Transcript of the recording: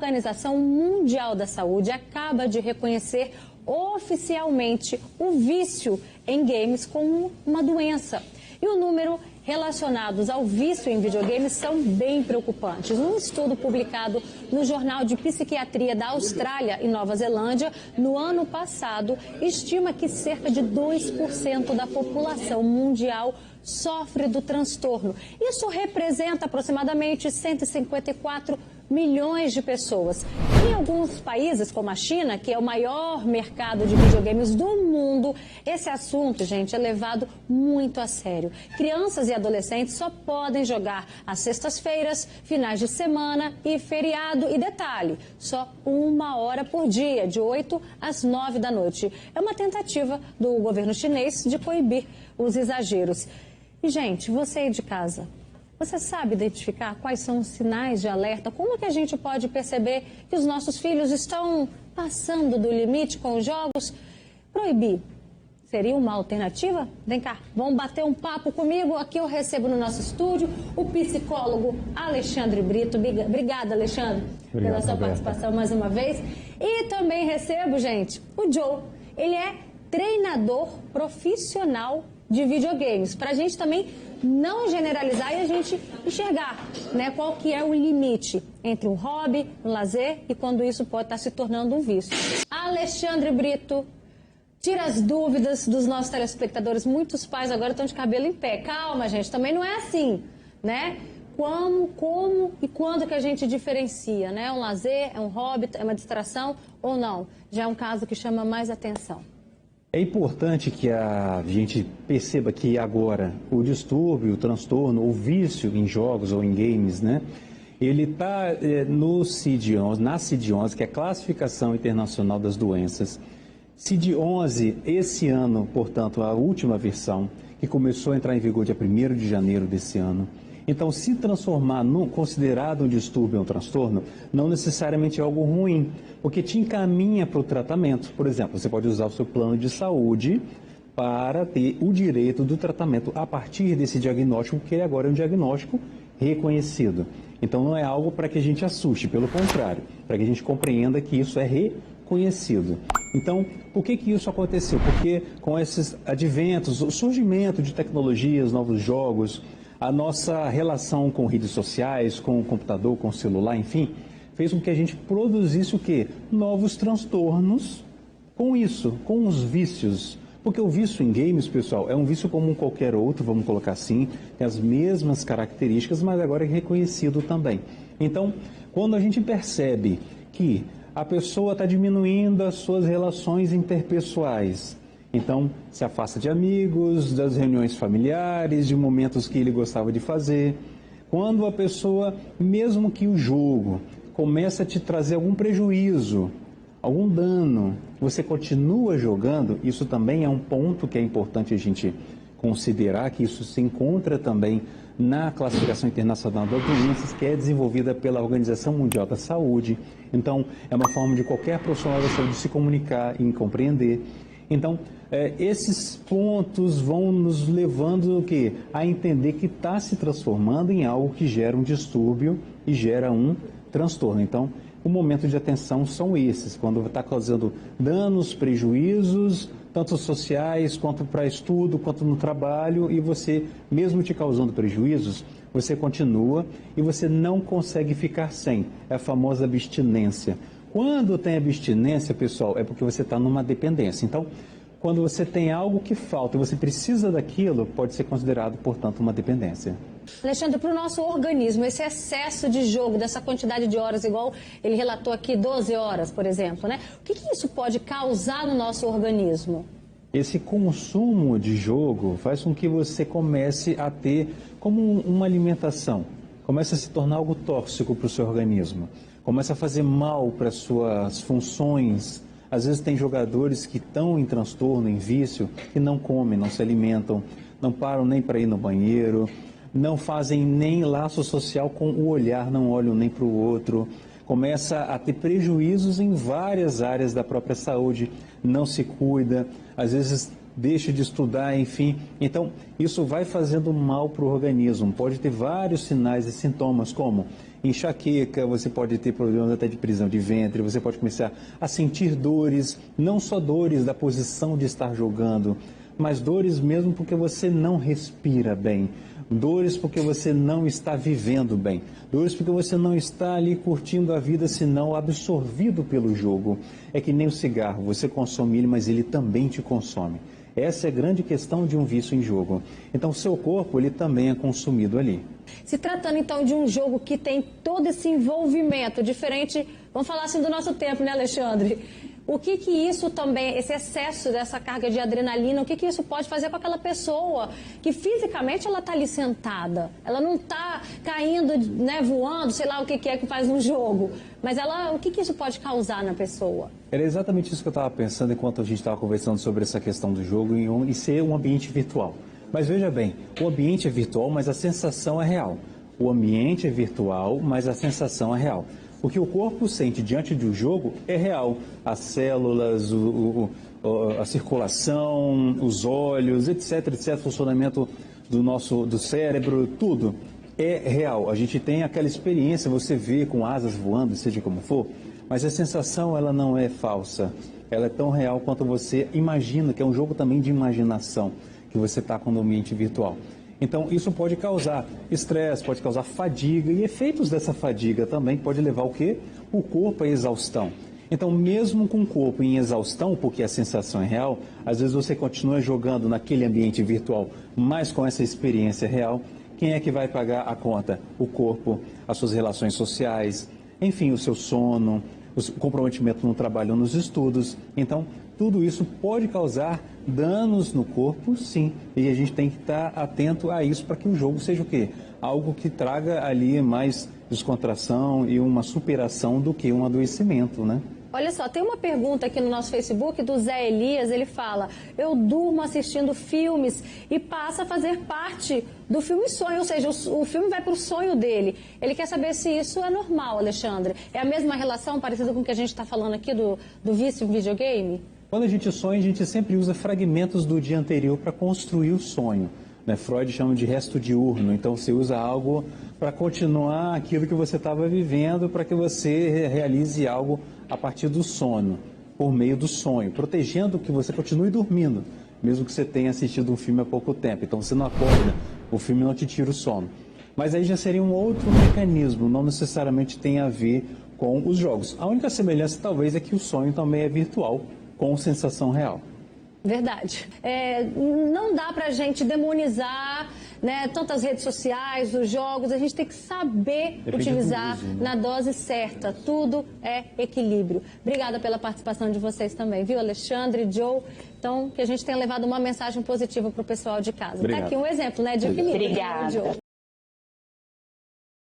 Organização Mundial da Saúde acaba de reconhecer oficialmente o vício em games como uma doença. E o número relacionados ao vício em videogames são bem preocupantes. Um estudo publicado no Jornal de Psiquiatria da Austrália e Nova Zelândia, no ano passado, estima que cerca de 2% da população mundial sofre do transtorno. Isso representa aproximadamente 154 milhões de pessoas. Em alguns países, como a China, que é o maior mercado de videogames do mundo, esse assunto, gente, é levado muito a sério. Crianças e adolescentes só podem jogar às sextas-feiras, finais de semana e feriado. E detalhe, só 1 hora por dia, de 8 às 9 da noite. É uma tentativa do governo chinês de coibir os exageros. E, gente, você aí de casa, você sabe identificar quais são os sinais de alerta? Como que a gente pode perceber que os nossos filhos estão passando do limite com os jogos? Proibir seria uma alternativa? Vem cá, vamos bater um papo comigo. Aqui eu recebo no nosso estúdio o psicólogo Alexandre Brito. Obrigada, Alexandre, pela sua participação mais uma vez. E também recebo, gente, o Joe. Ele é treinador profissional de videogames, para a gente também não generalizar e a gente enxergar, né, qual que é o limite entre um hobby, um lazer e quando isso pode estar se tornando um vício. Alexandre Brito, tira as dúvidas dos nossos telespectadores. Muitos pais agora estão de cabelo em pé. Calma, gente, também não é assim, né? Como e quando que a gente diferencia, né? Um lazer, é um hobby, é uma distração ou não? Já é um caso que chama mais atenção. É importante que a gente perceba que agora o distúrbio, o transtorno, o vício em jogos ou em games, né? Ele está no CID-11, na CID-11, que é a Classificação Internacional das Doenças. CID-11, esse ano, portanto, a última versão, que começou a entrar em vigor dia 1º de janeiro desse ano. Então, se transformar num considerado um distúrbio ou um transtorno, não necessariamente é algo ruim, porque te encaminha para o tratamento. Por exemplo, você pode usar o seu plano de saúde para ter o direito do tratamento a partir desse diagnóstico, que agora é um diagnóstico reconhecido. Então, não é algo para que a gente assuste, pelo contrário, para que a gente compreenda que isso é reconhecido. Então, por que isso aconteceu? Porque com esses adventos, o surgimento de tecnologias, novos jogos, a nossa relação com redes sociais, com o computador, com o celular, enfim, fez com que a gente produzisse o quê? Novos transtornos com isso, com os vícios. Porque o vício em games, pessoal, é um vício como qualquer outro, vamos colocar assim, tem as mesmas características, mas agora é reconhecido também. Então, quando a gente percebe que a pessoa está diminuindo as suas relações interpessoais, então, se afasta de amigos, das reuniões familiares, de momentos que ele gostava de fazer. Quando a pessoa, mesmo que o jogo começa a te trazer algum prejuízo, algum dano, você continua jogando, isso também é um ponto que é importante a gente considerar, que isso se encontra também na Classificação Internacional das Doenças, que é desenvolvida pela Organização Mundial da Saúde. Então, é uma forma de qualquer profissional da saúde se comunicar e compreender. Então, esses pontos vão nos levando a entender que está se transformando em algo que gera um distúrbio e gera um transtorno. Então, o momento de atenção são esses, quando está causando danos, prejuízos, tanto sociais, quanto para estudo, quanto no trabalho, e você, mesmo te causando prejuízos, você continua e você não consegue ficar sem. É a famosa abstinência. Quando tem abstinência, pessoal, é porque você está numa dependência. Então, quando você tem algo que falta e você precisa daquilo, pode ser considerado, portanto, uma dependência. Alexandre, para o nosso organismo, esse excesso de jogo, dessa quantidade de horas, igual ele relatou aqui, 12 horas, por exemplo, né? O que isso pode causar no nosso organismo? Esse consumo de jogo faz com que você comece a ter como uma alimentação, comece a se tornar algo tóxico para o seu organismo. Começa a fazer mal para as suas funções. Às vezes tem jogadores que estão em transtorno, em vício, que não comem, não se alimentam, não param nem para ir no banheiro, não fazem nem laço social com o olhar, não olham nem para o outro. começa a ter prejuízos em várias áreas da própria saúde, não se cuida, às vezes deixa de estudar, enfim. Então, isso vai fazendo mal para o organismo. Pode ter vários sinais e sintomas, como enxaqueca, você pode ter problemas até de prisão de ventre, você pode começar a sentir dores, não só dores da posição de estar jogando, mas dores mesmo porque você não respira bem, dores porque você não está vivendo bem, dores porque você não está ali curtindo a vida, senão absorvido pelo jogo. É que nem o cigarro, você consome ele, mas ele também te consome. Essa é a grande questão de um vício em jogo. Então, o seu corpo, ele também é consumido ali. Se tratando, então, de um jogo que tem todo esse envolvimento, diferente, vamos falar assim do nosso tempo, né, Alexandre? O que isso também, esse excesso dessa carga de adrenalina, o que isso pode fazer com aquela pessoa que fisicamente ela está ali sentada, ela não está caindo, né, voando, sei lá o que é que faz um jogo, mas o que isso pode causar na pessoa? Era exatamente isso que eu estava pensando enquanto a gente estava conversando sobre essa questão do jogo e ser um ambiente virtual. Mas veja bem, o ambiente é virtual, mas a sensação é real. O ambiente é virtual, mas a sensação é real. O que o corpo sente diante do jogo é real. As células, a circulação, os olhos, etc, o funcionamento do cérebro, tudo é real. A gente tem aquela experiência, você vê com asas voando, seja como for, mas a sensação ela não é falsa. Ela é tão real quanto você imagina, que é um jogo também de imaginação, que você está com no ambiente virtual. Então, isso pode causar estresse, pode causar fadiga, e efeitos dessa fadiga também pode levar o quê? O corpo à exaustão. Então, mesmo com o corpo em exaustão, porque a sensação é real, às vezes você continua jogando naquele ambiente virtual, mas com essa experiência real, quem é que vai pagar a conta? O corpo, as suas relações sociais, enfim, o seu sono, o comprometimento no trabalho ou nos estudos. Então, tudo isso pode causar danos no corpo, sim. E a gente tem que estar atento a isso para que o jogo seja o quê? Algo que traga ali mais descontração e uma superação do que um adoecimento, né? Olha só, tem uma pergunta aqui no nosso Facebook do Zé Elias, ele fala: eu durmo assistindo filmes e passa a fazer parte do filme sonho, ou seja, o filme vai para o sonho dele. Ele quer saber se isso é normal, Alexandre. É a mesma relação parecida com o que a gente está falando aqui do vício em videogame? Quando a gente sonha, a gente sempre usa fragmentos do dia anterior para construir o sonho. Né? Freud chama de resto diurno, então você usa algo para continuar aquilo que você estava vivendo, para que você realize algo a partir do sono, por meio do sonho, protegendo que você continue dormindo, mesmo que você tenha assistido um filme há pouco tempo. Então você não acorda, o filme não te tira o sono. Mas aí já seria um outro mecanismo, não necessariamente tem a ver com os jogos. A única semelhança talvez é que o sonho também é virtual, com sensação real. Verdade. Não dá pra gente demonizar, né, tantas redes sociais, os jogos, a gente tem que saber utilizar na dose certa. Tudo é equilíbrio. Obrigada pela participação de vocês também, viu, Alexandre, Joe? Então, que a gente tenha levado uma mensagem positiva para o pessoal de casa. Está aqui um exemplo, né, de equilíbrio. Obrigada. Joe?